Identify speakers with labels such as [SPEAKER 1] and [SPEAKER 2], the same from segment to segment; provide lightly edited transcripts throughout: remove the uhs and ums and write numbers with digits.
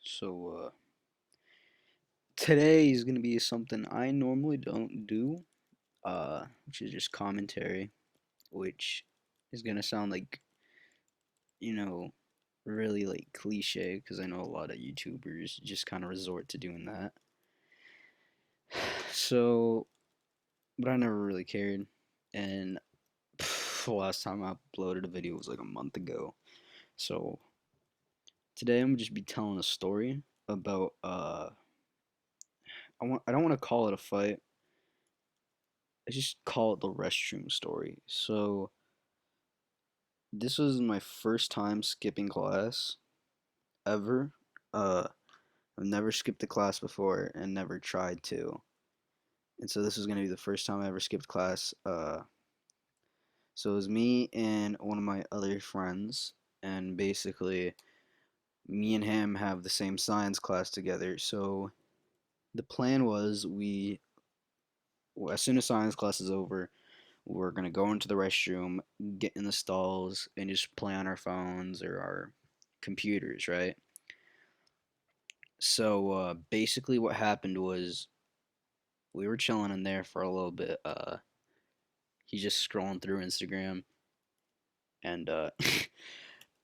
[SPEAKER 1] So today is gonna be something I normally don't do, which is just commentary, which is gonna sound like you know really like cliche because I know a lot of YouTubers just kind of resort to doing that. So, but I never really cared, and the last time I uploaded a video was like a month ago. So today I'm gonna just be telling a story about I don't want to call it a fight. I just call it the restroom story. So this was my first time skipping class ever. Uh, I've never skipped a class before and never tried to. And so this was gonna be the first time I ever skipped class. So it was me and one of my other friends, and basically me and him have the same science class together. So the plan was as soon as science class is over, we're gonna go into the restroom, get in the stalls, and just play on our phones or our computers, right? So basically, what happened was we were chilling in there for a little bit. He's just scrolling through Instagram, and I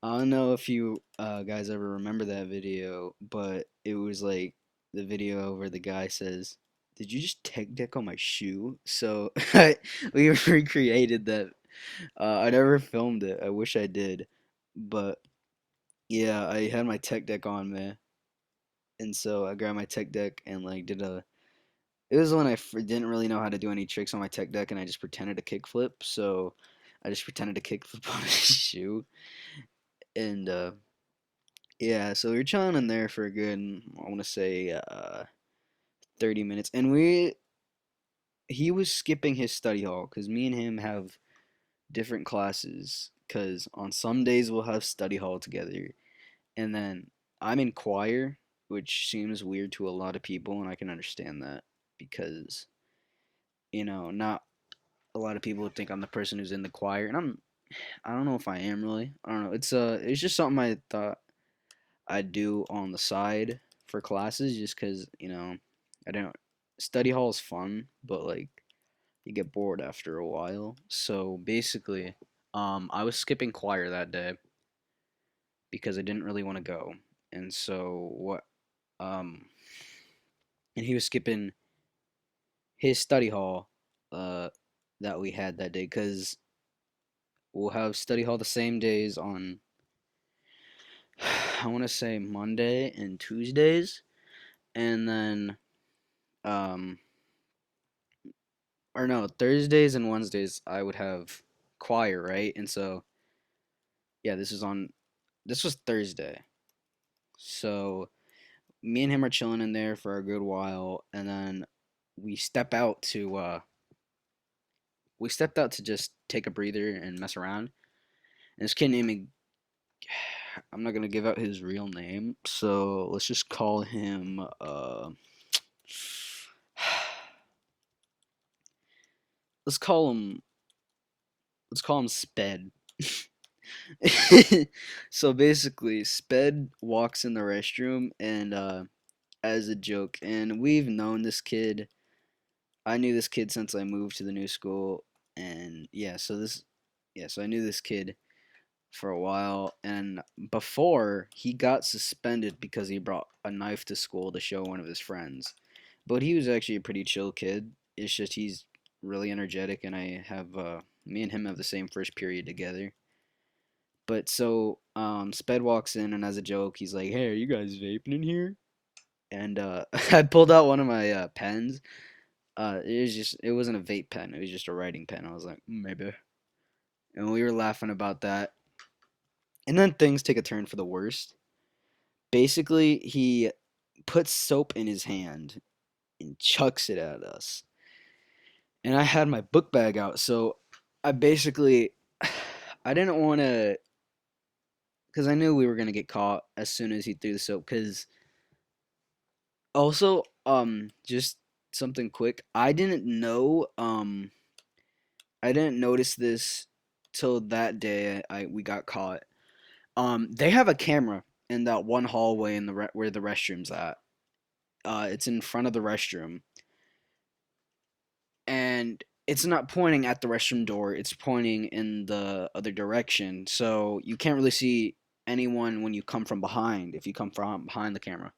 [SPEAKER 1] don't know if you guys ever remember that video, but it was like the video where the guy says, "Did you just tech deck on my shoe?" So we recreated that. I never filmed it. I wish I did, but yeah, I had my tech deck on, man, and so I grabbed my tech deck and like did a. It was when didn't really know how to do any tricks on my tech deck, and I just pretended to kickflip. So I just pretended to kickflip on his shoe, and yeah. So we were chilling in there for a good, I want to say, 30 minutes, and he was skipping his study hall because me and him have different classes. Because on some days we'll have study hall together, and then I'm in choir, which seems weird to a lot of people, and I can understand that because not a lot of people would think I'm the person who's in the choir, and I don't know if I am really. I don't know. It's just something I thought I'd do on the side for classes, just because I don't. Study hall is fun, but like you get bored after a while. So basically, I was skipping choir that day because I didn't really want to go, and so what um and he was skipping his study hall uh that we had that day because we'll have study hall the same days on I want to say Monday and Tuesdays, and then um or no, Thursdays and Wednesdays I would have choir, right? And so yeah, this was Thursday. So me and him are chilling in there for a good while, and then we step out to we stepped out to just take a breather and mess around. And this kid named I'm not gonna give out his real name, so let's just call him let's call him let's call him Sped. So basically, Sped walks in the restroom and as a joke, and we've known this kid. I knew this kid since I moved to the new school, and so I knew this kid for a while, and before he got suspended because he brought a knife to school to show one of his friends. But he was actually a pretty chill kid. It's just he's really energetic, and I have me and him have the same first period together. But so Sped walks in, and as a joke, he's like, "Hey, are you guys vaping in here?" And I pulled out one of my pens. It wasn't a vape pen. It was just a writing pen. I was like, maybe. And we were laughing about that. And then things take a turn for the worst. Basically, he puts soap in his hand and chucks it at us. And I had my book bag out, so I basically I didn't want to because I knew we were gonna get caught as soon as he threw the soap. Because also, just something quick, I didn't notice this till that day we got caught. They have a camera. in that one hallway in the where the restroom's at. It's in front of the restroom, and it's not pointing at the restroom door. It's pointing in the other direction, so you can't really see anyone when you come from behind. If you come from behind the camera,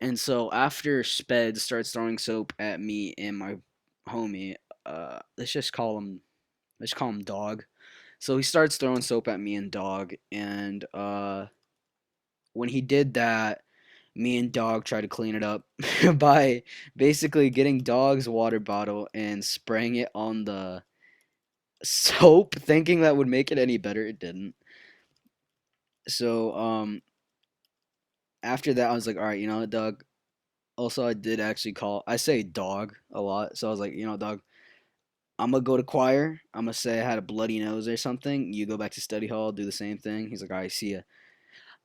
[SPEAKER 1] and so after Sped starts throwing soap at me and my homie, let's call him Dog. So he starts throwing soap at me and Dog, and when he did that, me and Dog tried to clean it up by basically getting Dog's water bottle and spraying it on the soap, thinking that would make it any better. It didn't. So after that, I was like, all right, you know what, Dog. Also, I did actually call. I say Dog a lot, so I was like, you know, Dog. I'm gonna go to choir. I'm gonna say I had a bloody nose or something. You go back to study hall, do the same thing. He's like, all right, see ya.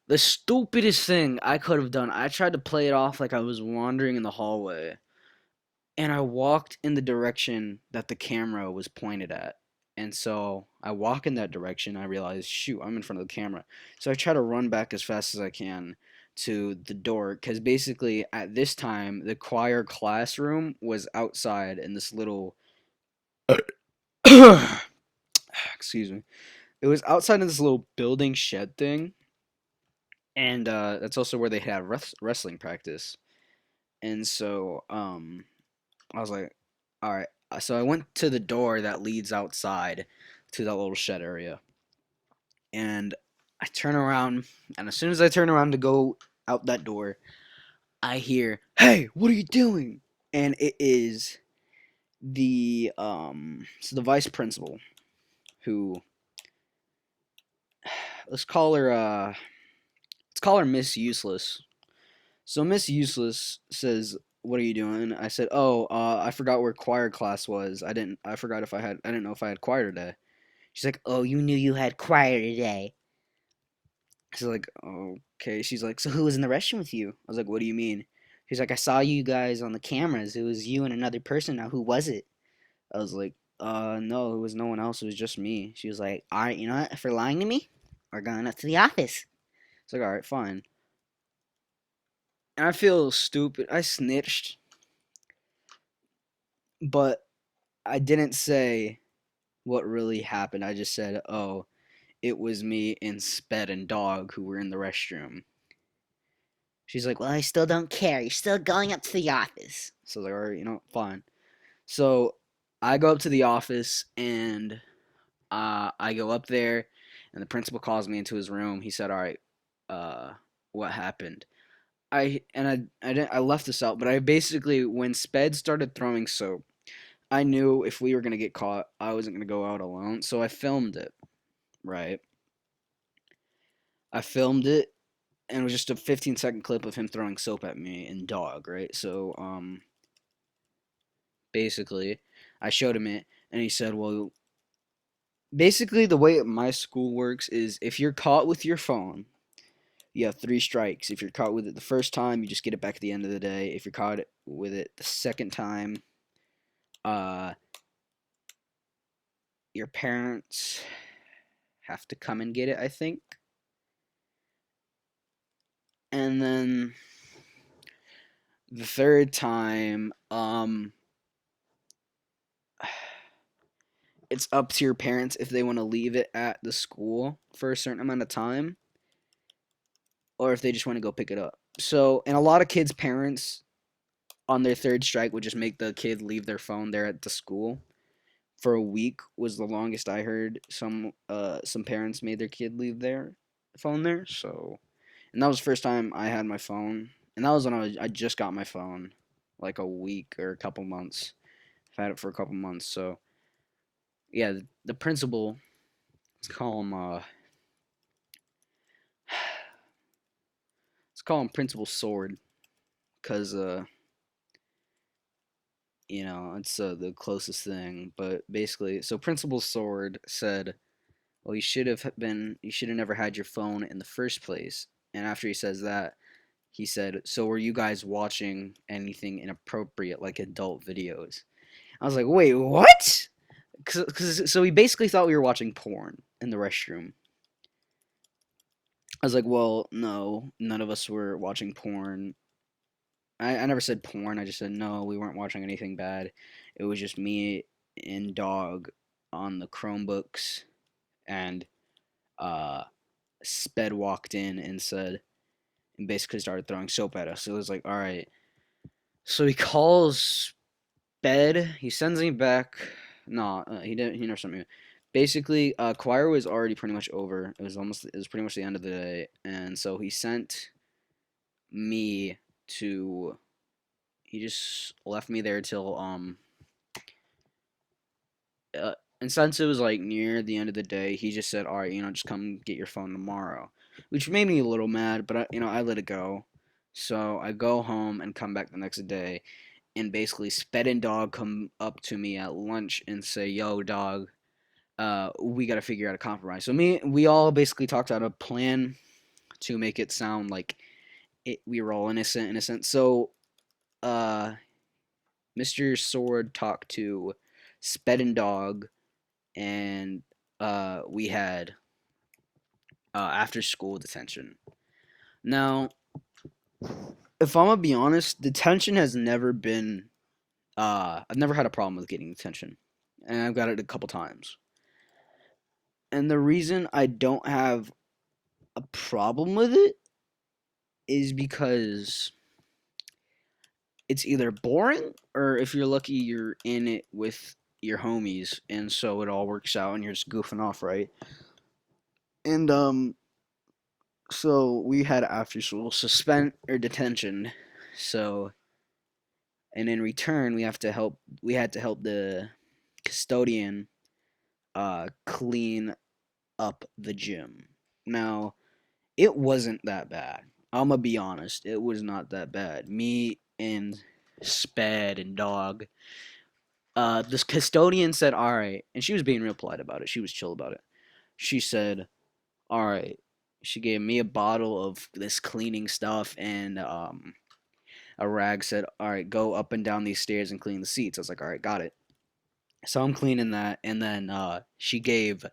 [SPEAKER 1] The stupidest thing I could have done, I tried to play it off like I was wandering in the hallway, and I walked in the direction that the camera was pointed at. And so I walk in that direction. I realize, shoot, I'm in front of the camera. So I try to run back as fast as I can to the door because basically at this time the choir classroom was outside in this little excuse me. It was outside in this little building shed thing, and that's also where they had wrestling practice. And so I was like, all right. So I went to the door that leads outside to that little shed area, and I turn around, and as soon as I turn around to go out that door, I hear, "Hey, what are you doing?" And it is the vice principal who, let's call her Miss Useless. So Miss Useless says, "What are you doing?" I said, "Oh, I forgot where choir class was. I forgot if I had. I didn't know if I had choir today." She's like, "Oh, you knew you had choir today." She's like, "Okay." She's like, "So who was in the restroom with you?" I was like, "What do you mean?" She's like, "I saw you guys on the cameras. It was you and another person. Now, who was it?" I was like, no, it was no one else. It was just me." She was like, "All right, you know what? For lying to me, we're going up to the office." It's like, "All right, fine." And I feel stupid. I snitched, but I didn't say what really happened. I just said, "Oh, it was me and Sped and Dog who were in the restroom." She's like, "Well, I still don't care. You're still going up to the office." So I was like, "All right, you know, fine." So I go up to the office, and I go up there, and the principal calls me into his room. He said, "All right, uh, what happened?" I left this out, but I basically, when Sped started throwing soap, I knew if we were gonna get caught, I wasn't gonna go out alone. So I filmed it. Right. I filmed it, and it was just a 15-second clip of him throwing soap at me and Dog. Right. So basically, I showed him it, and he said, "Well, basically the way my school works is if you're caught with your phone, you have 3 strikes. If you're caught with it the first time, you just get it back at the end of the day. If you're caught with it the second time, uh, your parents have to come and get it, I think. And then the third time, it's up to your parents if they want to leave it at the school for a certain amount of time or if they just want to go pick it up." So, and a lot of kids' parents on their third strike would just make the kid leave their phone there at the school. For a week was the longest I heard. Some parents made their kid leave their phone there. So, and that was the first time I had my phone, and that was when I just got my phone, like a week or a couple months. I've had it for a couple months. So yeah, the principal, let's call him let's call him Principal Sword, cause it's the closest thing. But basically, so Principal Sword said, "Well, you should have never had your phone in the first place." And after he says that, he said, "So were you guys watching anything inappropriate, like adult videos?" I was like, "Wait, what?" So he basically thought we were watching porn in the restroom. was like, well, no, none of us were watching porn. I never said porn. I just said no, we weren't watching anything bad. It was just me and dog on the Chromebooks, and uh, Sped walked in and said, and basically started throwing soap at us. It was like, all right. So he calls Sped. He sends me back. No, he didn't. He never sent me. Basically, choir was already pretty much over. It was almost. It was pretty much the end of the day, and so he sent me to. He just left me there till and since it was like near the end of the day, he just said, "All right, just come get your phone tomorrow," which made me a little mad, but I let it go. So I go home and come back the next day, and basically, Sped and Dog come up to me at lunch and say, "Yo, Dog, we got to figure out a compromise." So we all basically talked out a plan to make it sound like we were all innocent. So, uh, Mr. Sword talked to Sped and Dog, and we had after school detention. Now, if I'm gonna be honest, detention has never been. I've never had a problem with getting detention, and I've got it a couple times. And the reason I don't have a problem with it is because it's either boring or if you're lucky, you're in it with your homies, and so it all works out, and you're just goofing off, right? And so we had after school suspend or detention. So, and in return, we have to help. We had to help the custodian clean up the gym. Now, it wasn't that bad. I'm gonna be honest. It was not that bad. Me and Sped and Dog. This custodian said, "All right," and she was being real polite about it. She was chill about it. She said, "All right." She gave me a bottle of this cleaning stuff, and a rag. Said, "All right, go up and down these stairs and clean the seats." I was like, "All right, got it." So I'm cleaning that, and then she gave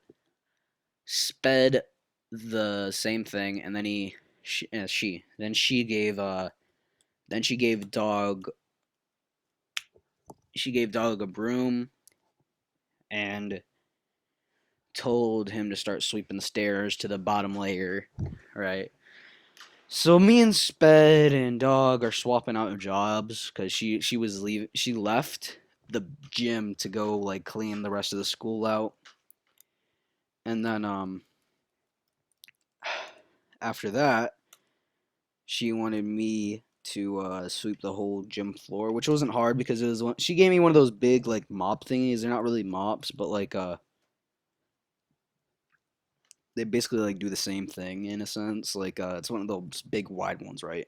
[SPEAKER 1] Sped the same thing, and then then she gave Dog a broom and told him to start sweeping the stairs to the bottom layer, right? So me and Sped and Dog are swapping out jobs because she was leave she left the gym to go like clean the rest of the school out, and then after that she wanted me to sweep the whole gym floor, which wasn't hard because she gave me one of those big like mop thingies. They're not really mops, but like they basically like do the same thing in a sense. Like it's one of those big wide ones, right?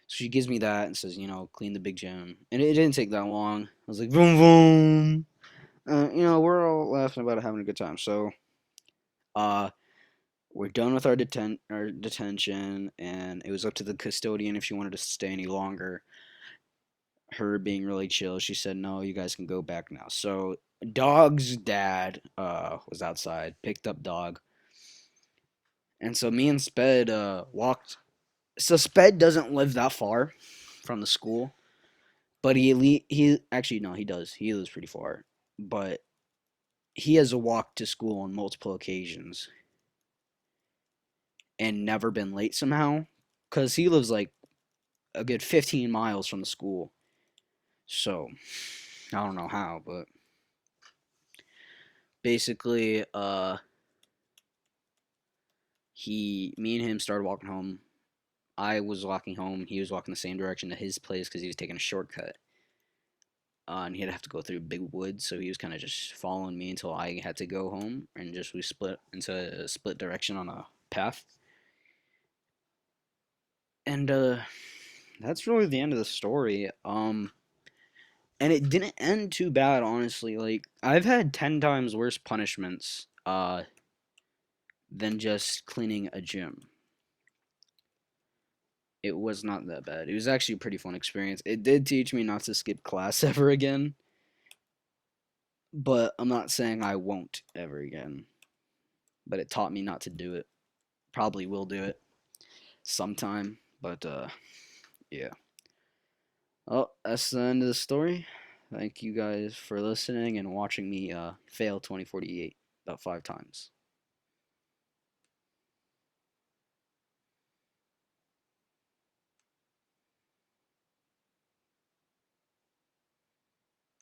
[SPEAKER 1] So she gives me that and says, clean the big gym, and it didn't take that long. I was like, boom, boom. We're all laughing about it, having a good time. So, uh, we're done with our detention, and it was up to the custodian if she wanted to stay any longer. Her being really chill, she said, "No, you guys can go back now." So, Dog's dad was outside, picked up Dog, and so me and Sped walked. So Sped doesn't live that far from the school, but he actually no, he does. He lives pretty far, but he has walked to school on multiple occasions and never been late somehow because he lives like a good 15 miles from the school. So I don't know how, but basically, me and him started walking home. I was walking home. He was walking the same direction to his place because he was taking a shortcut. And he'd have to go through big woods, so he was kind of just following me until I had to go home, and just we split into a split direction on a path. And that's really the end of the story. And it didn't end too bad, honestly. Like I've had 10 times worse punishments than just cleaning a gym. It was not that bad. It was actually a pretty fun experience. It did teach me not to skip class ever again, but I'm not saying I won't ever again. But it taught me not to do it. Probably will do it. sometime. But yeah. Oh, that's the end of the story. Thank you guys for listening and watching me fail 2048 about 5 times.